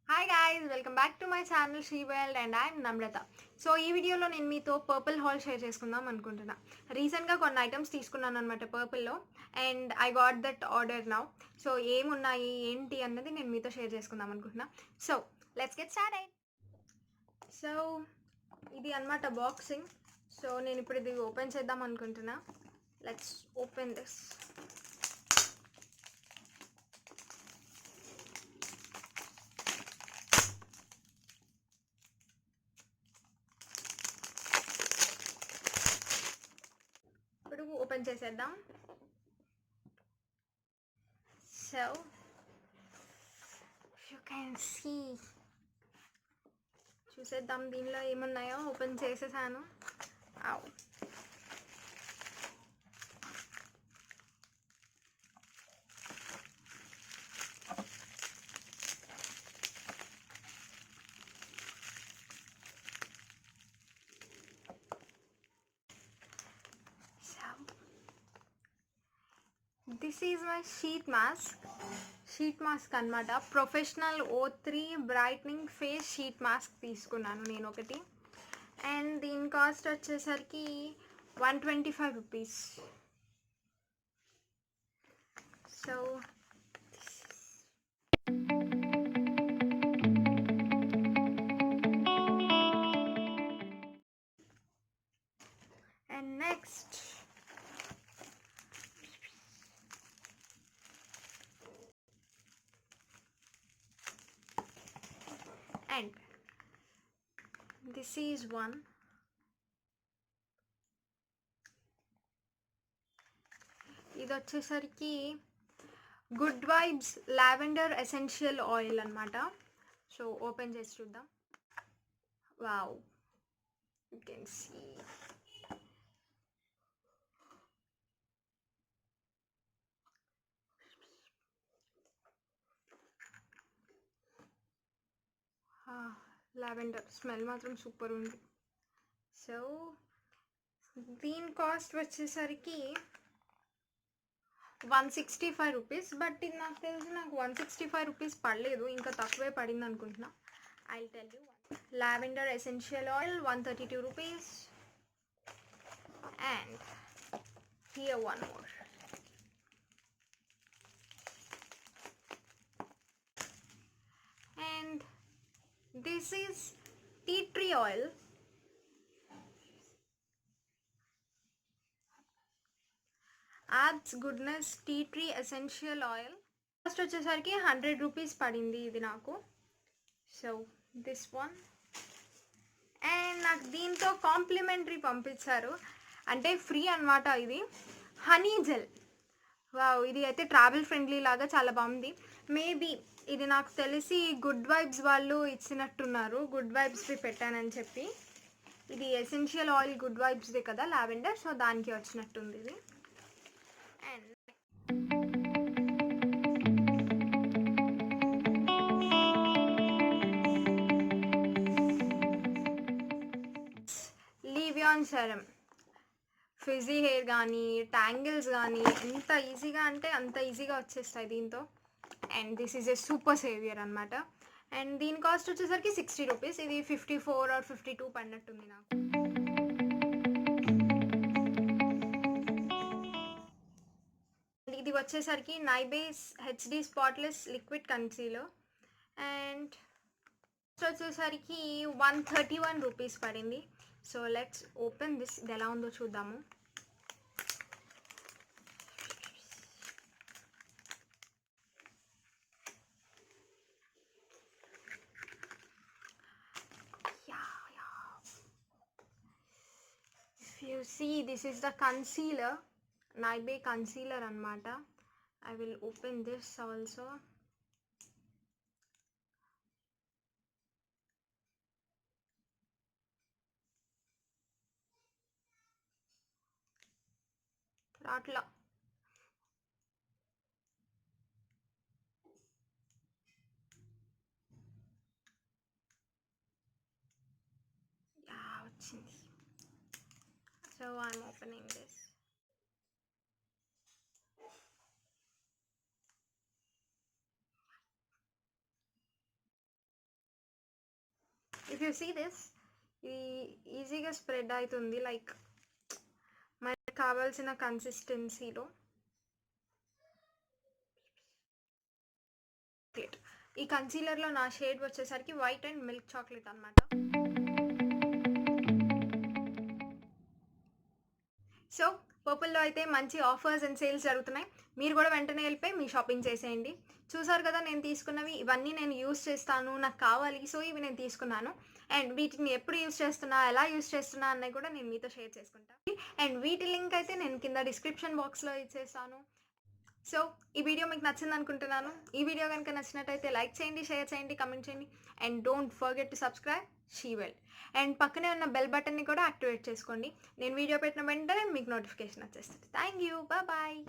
Hi guys, welcome back to my channel Sri world and I'm Namrata. So ఈ వీడియోలో నేను మీతో పర్పుల్ హాల్ షేర్ చేసుకుందాం అనుకుంటున్నా. రీసెంట్గా కొన్ని ఐటమ్స్ తీసుకున్నాను అనమాట పర్పుల్లో, and I got that order now. So ఏమున్నాయి ఏంటి అన్నది నేను మీతో షేర్ చేసుకుందాం అనుకుంటున్నా. So let's get started. So ఇది అనమాట బాక్సింగ్. సో నేను ఇప్పుడు ఇది ఓపెన్ చేద్దాం అనుకుంటున్నా. Let's open this. ఇప్పుడు ఓపెన్ చేసేద్దాం. సో యూ కెన్ సీ, చూసేద్దాం దీనిలో ఏమున్నాయో. ఓపెన్ చేసేసాను. ఆవ్. This is my sheet mask అనమాట. Professional O3 brightening face sheet mask తీసుకున్నాను నేను ఒకటి, అండ్ దీని కాస్ట్ వచ్చేసరికి 125 rupees. So and next and this is one. ఇది వచ్చేసరికి good vibes lavender essential oil అనమాట. సో ఓపెన్ చేసి చూద్దాం. Wow, you can see. Lavender smell మాత్రం సూపర్ ఉంది. సో దీని కాస్ట్ వచ్చేసరికి 165 రూపీస్. బట్ ఇది నాకు తెలిసి నాకు 165 రూపీస్ పడలేదు, ఇంకా తక్కువే పడింది అనుకుంటున్నా. I tell you. Lavender essential oil 132 rupees. And here one more. And this is tea tree oil. Abs Goodness tea tree essential oil. Cost వచ్చేసరికి 100 రూపీస్ పడింది ఇది నాకు. So this one. అండ్ నాకు దీంతో కాంప్లిమెంటరీ పంపించారు, అంటే ఫ్రీ అనమాట. ఇది హనీ జెల్. వావ్, ఇది అయితే ట్రావెల్ ఫ్రెండ్లీ లాగా చాలా బాగుంది. మేబీ ఇది నాకు తెలిసి గుడ్ వైబ్స్ వాళ్ళు ఇచ్చినట్టున్నారు, గుడ్ వైబ్స్వి పెట్టానని చెప్పి. ఇది ఎసెన్షియల్ ఆయిల్ గుడ్ వైబ్స్ది కదా, లావెండర్. సో దానికి వచ్చినట్టుంది ఇది. And Livon serum. Frizzy hair కానీ ట్యాంగిల్స్ కానీ ఎంత ఈజీగా అంటే అంత ఈజీగా వచ్చేస్తాయి దీంతో. And this is a super saviour అనమాట. అండ్ దీని కాస్ట్ వచ్చేసరికి 60 రూపీస్. ఇది 54 or 52 పడినట్టుంది నాకు. ఇది వచ్చేసరికి నైబేస్ HD spotless liquid concealer. And వచ్చేసరికి 131 రూపీస్ పడింది. So let's open this. ఇది ఎలా ఉందో చూద్దాము. You see, this is the concealer, Naibe concealer anamata. I will open this also. Ratla. Yeah, వచ్చింది. So I'm opening this. If you see this, ఇది ఈజీగా spread అవుతుంది, లైక్ మనకు కావాల్సిన కన్సిస్టెన్సీలో. ఈ కన్సీలర్లో నా షేడ్ వచ్చేసరికి వైట్ అండ్ మిల్క్ చాక్లెట్ అనమాట. సో పర్పుల్లో అయితే మంచి ఆఫర్స్ అండ్ సేల్స్ జరుగుతున్నాయి. మీరు కూడా వెంటనే వెళ్ళిపోయి మీ షాపింగ్ చేసేయండి. చూసారు కదా నేను తీసుకున్నవి, ఇవన్నీ నేను యూస్ చేస్తాను, నాకు కావాలి, సో ఇవి నేను తీసుకున్నాను. అండ్ వీటిని ఎప్పుడు యూస్ చేస్తున్నా, ఎలా యూస్ చేస్తున్నా అన్నది కూడా నేను మీతో షేర్ చేసుకుంటాను. అండ్ వీటి లింక్ అయితే నేను కింద డిస్క్రిప్షన్ బాక్స్లో ఇచ్చేస్తాను. సో ఈ వీడియో మీకు నచ్చింది అనుకుంటున్నాను. ఈ వీడియో కనుక నచ్చినట్టయితే లైక్ చేయండి, షేర్ చేయండి, కమెంట్ చేయండి. And don't forget to subscribe షీ వెల్ట్. అండ్ పక్కనే ఉన్న బెల్ బటన్ని కూడా యాక్టివేట్ చేసుకోండి. నేను వీడియో పెట్టిన వెంటనే మీకు నోటిఫికేషన్ వచ్చేస్తుంది. Thank you, bye.